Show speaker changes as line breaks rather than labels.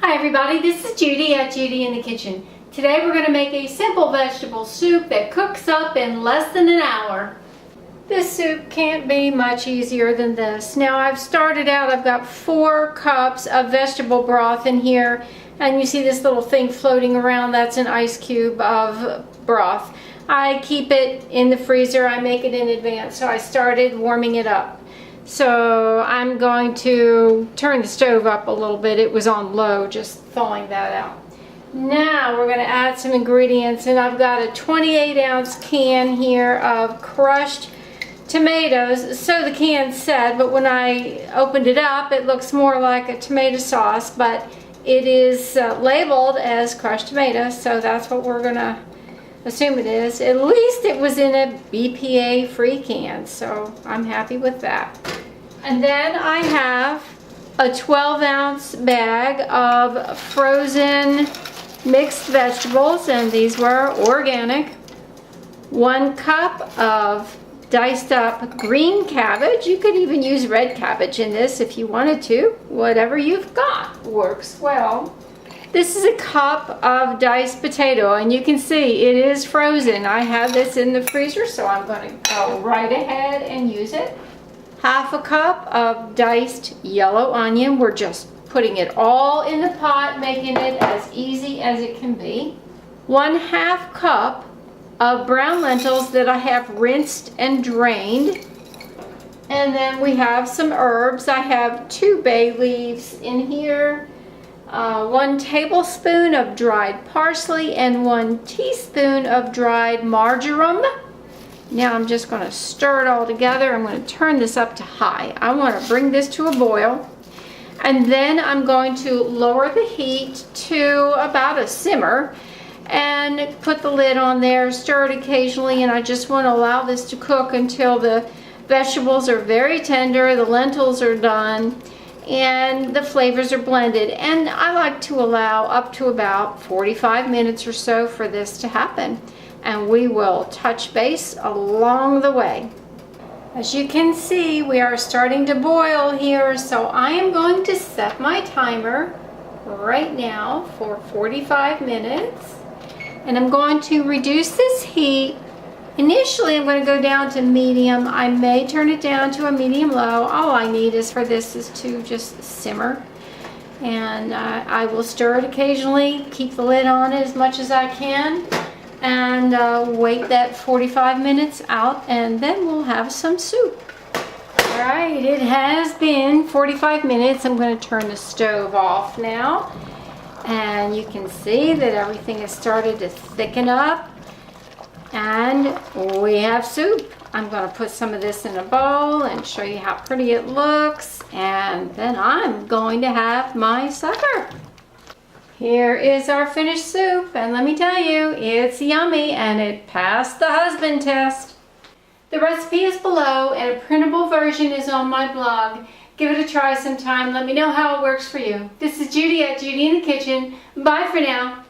Hi everybody, this is Judy at Judi in the Kitchen. Today we're going to make a simple vegetable soup that cooks up in less than an hour. This soup can't be much easier than this. Now I've started out, I've got 4 cups of vegetable broth in here, and you see this little thing floating around, that's an ice cube of broth. I keep it in the freezer, I make it in advance, so I started warming it up. So I'm going to turn the stove up a little bit. It was on low, just thawing that out. Now we're going to add some ingredients, and I've got a 28-ounce can here of crushed tomatoes. So the can said, but when I opened it up, it looks more like a tomato sauce, but it is labeled as crushed tomatoes, so that's what we're going to assume it is. At least it was in a BPA-free can, so I'm happy with that. And then I have a 12-ounce bag of frozen mixed vegetables, and these were organic. 1 cup of diced up green cabbage. You could even use red cabbage in this if you wanted to. Whatever you've got works well. This is a cup of diced potato, and you can see it is frozen. I have this in the freezer, so I'm going to go right ahead and use it. 1/2 cup of diced yellow onion. We're just putting it all in the pot, making it as easy as it can be. 1/2 cup of brown lentils that I have rinsed and drained. And then we have some herbs. I have 2 bay leaves in here. 1 tablespoon of dried parsley and 1 teaspoon of dried marjoram. Now I'm just going to stir it all together. I'm going to turn this up to high. I want to bring this to a boil. And then I'm going to lower the heat to about a simmer and put the lid on there, stir it occasionally, and I just want to allow this to cook until the vegetables are very tender, the lentils are done, and the flavors are blended. And I like to allow up to about 45 minutes or so for this to happen, and we will touch base along the way. As you can see, we are starting to boil here, so I am going to set my timer right now for 45 minutes, and I'm going to reduce this heat. Initially, I'm going to go down to medium. I may turn it down to a medium-low. All I need is for this is to just simmer. And I will stir it occasionally, keep the lid on it as much as I can, and wait that 45 minutes out, and then we'll have some soup. All right, it has been 45 minutes. I'm going to turn the stove off now. And you can see that everything has started to thicken up. And we have soup. I'm going to put some of this in a bowl and show you how pretty it looks. And then I'm going to have my supper. Here is our finished soup. And let me tell you, it's yummy and it passed the husband test. The recipe is below and a printable version is on my blog. Give it a try sometime. Let me know how it works for you. This is Judi at Judi in the Kitchen. Bye for now.